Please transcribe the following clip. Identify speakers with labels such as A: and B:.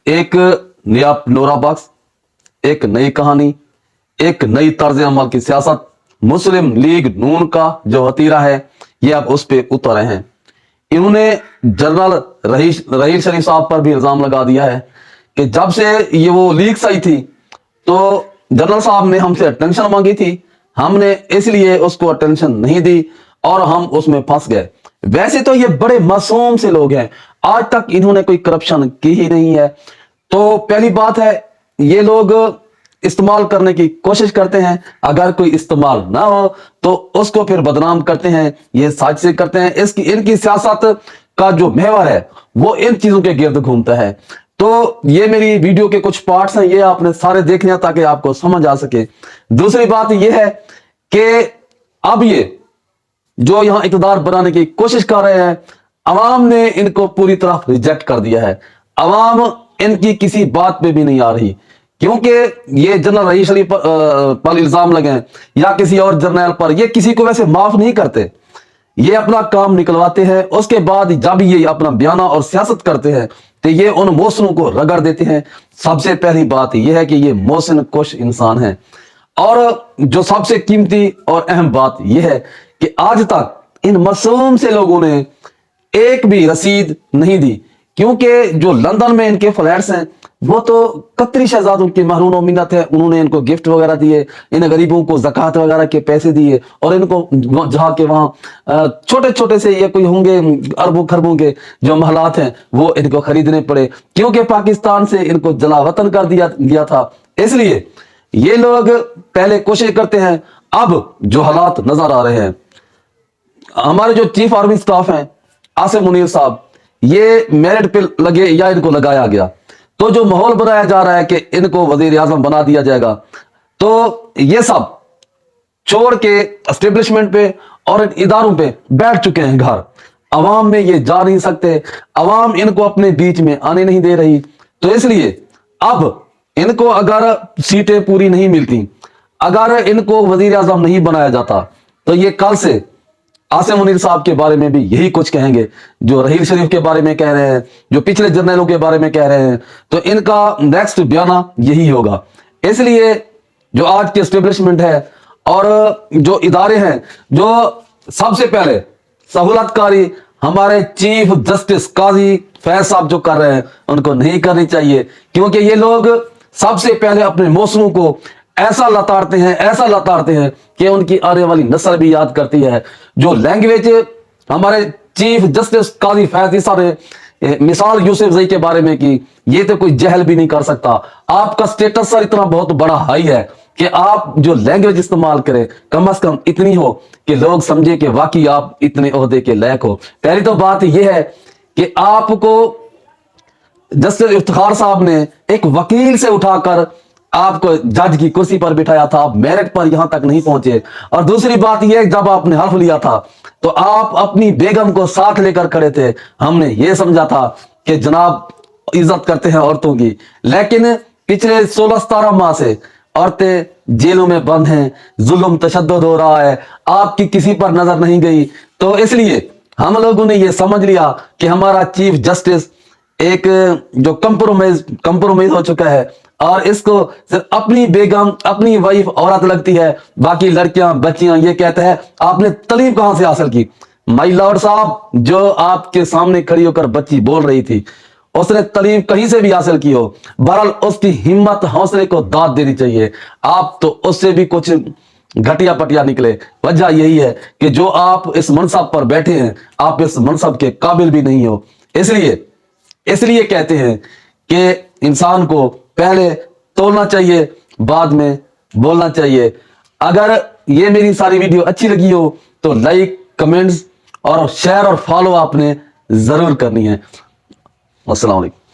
A: एक नया नोरा बख्श, एक नई कहानी, एक नई तर्ज अमल की सियासत मुस्लिम लीग नून का जो वतीरा है ये अब उस पे उतर रहे हैं। इन्होंने जनरल रहील शरीफ साहब पर भी इल्जाम लगा दिया है कि जब से ये वो लीक्स आई थी तो जनरल साहब ने हमसे अटेंशन मांगी थी, हमने इसलिए उसको अटेंशन नहीं दी और हम उसमें फंस गए। वैसे तो ये बड़े मासूम से लोग हैं, आज तक इन्होंने कोई करप्शन की ही नहीं है। तो पहली बात है, ये लोग इस्तेमाल करने की कोशिश करते हैं, अगर कोई इस्तेमाल ना हो तो उसको फिर बदनाम करते हैं, ये साजिशें करते हैं। इनकी सियासत का जो महवर है वो इन चीजों के गिर्द घूमता है। तो ये मेरी वीडियो के कुछ पार्ट्स हैं, ये आपने सारे देखने हैं ताकि आपको समझ आ सके। दूसरी बात ये है कि अब ये जो यहां इक़्तिदार बनाने की कोशिश कर रहे हैं, अवाम ने इनको पूरी तरह रिजेक्ट कर दिया है। अवाम इनकी किसी बात पे भी नहीं आ रही, क्योंकि ये जनरल रहील शरीफ पर इल्जाम लगे या किसी और जर्नल पर, ये किसी को वैसे माफ नहीं करते, ये अपना काम निकलवाते हैं। उसके बाद जब ये अपना बयाना और सियासत करते हैं तो ये उन मोहसिनों को रगड़ देते हैं। सबसे पहली बात यह है कि ये मोहसिन कुश इंसान है। और जो सबसे कीमती और अहम बात यह है कि आज तक इन मासूम से लोगों ने एक भी रसीद नहीं दी, क्योंकि जो लंदन में इनके फ्लैट्स हैं वो तो कतरी शहजादों की महरूम मिन्नत है, उन्होंने इनको गिफ्ट वगैरह दिए, इन गरीबों को ज़कात वगैरह के पैसे दिए और इनको जहाँ के वहाँ छोटे छोटे से ये कोई होंगे अरबों खरबों के जो महलात हैं वो इनको खरीदने पड़े, क्योंकि पाकिस्तान से इनको जला वतन कर दिया गया था। इसलिए ये लोग पहले कोशिश करते हैं। अब जो हालात नजर आ रहे हैं, हमारे जो चीफ आर्मी स्टाफ हैं आसिम मुनीर साहब, ये मेरिट पे लगे या इनको लगाया गया, तो जो माहौल बनाया जा रहा है कि इनको वजीर आजम बना दिया जाएगा, तो ये सब छोड़ के एस्टेब्लिशमेंट पे और इन इदारों पे बैठ चुके हैं घर। अवाम में ये जा नहीं सकते, अवाम इनको अपने बीच में आने नहीं दे रही। तो इसलिए अब इनको अगर सीटें पूरी नहीं मिलती, अगर इनको वजीर आजम नहीं बनाया जाता, तो ये कल से आसिम मुनीर साहब के बारे में भी यही कुछ कहेंगे, जो रहील शरीफ के बारे में कह रहे हैं, जो पिछले जर्नलों के बारे में कह रहे हैं। तो इनका नेक्स्ट बयाना यही होगा। इसलिए जो आज की एस्टेब्लिशमेंट है और जो इदारे हैं, जो सबसे पहले सहूलतकारी हमारे चीफ जस्टिस काजी फैज साहब जो कर रहे हैं, उनको नहीं करनी चाहिए, क्योंकि ये लोग सबसे पहले अपने मौसमों को ऐसा लताड़ते हैं कि उनकी आने वाली नस्ल भी याद करती है। जो लैंग्वेज हमारे चीफ जस्टिस काजी फैज साहब ने मिसाल यूसुफ जई के बारे में की, ये तो कोई जहल भी नहीं कर सकता। आपका स्टेटस सर इतना बहुत बड़ा हाई है कि आप जो लैंग्वेज इस्तेमाल करें कम से कम इतनी हो कि लोग समझे कि वाकई आप इतने ओहदे के लायक हो। पहली तो बात यह है कि आपको जस्टिस इफ्तिखार साहब ने एक वकील से उठाकर आपको जज की कुर्सी पर बिठाया था, आप मेरिट पर यहां तक नहीं पहुंचे। और दूसरी बात यह, जब आपने हल्फ लिया था तो आप अपनी बेगम को साथ लेकर खड़े थे। हमने ये समझा था कि जनाब इज्जत करते हैं औरतों की, लेकिन पिछले 16-17 माह से औरतें जेलों में बंद हैं, जुल्म तशद्दुद हो रहा है, आपकी किसी पर नजर नहीं गई। तो इसलिए हम लोगों ने ये समझ लिया कि हमारा चीफ जस्टिस एक जो कंप्रोमाइज हो चुका है और इसको सिर्फ अपनी बेगम अपनी वाइफ औरत लगती है, बाकी लड़कियां बच्चियां ये कहते हैं आपने तालीम कहां से हासिल की। माय लॉर्ड साहब, जो आपके सामने खड़ी होकर बच्ची बोल रही थी उसने तालीम कहीं से भी हासिल की हो, बहरहाल उसकी हिम्मत हौसले को दाद देनी चाहिए। आप तो उससे भी कुछ घटिया पटिया निकले। वजह यही है कि जो आप इस मनसब पर बैठे हैं, आप इस मनसब के काबिल भी नहीं हो। इसलिए कहते हैं कि इंसान को पहले तोलना चाहिए, बाद में बोलना चाहिए। अगर ये मेरी सारी वीडियो अच्छी लगी हो तो लाइक, कमेंट्स और शेयर और फॉलो आपने जरूर करनी है। अस्सलाम वालेकुम।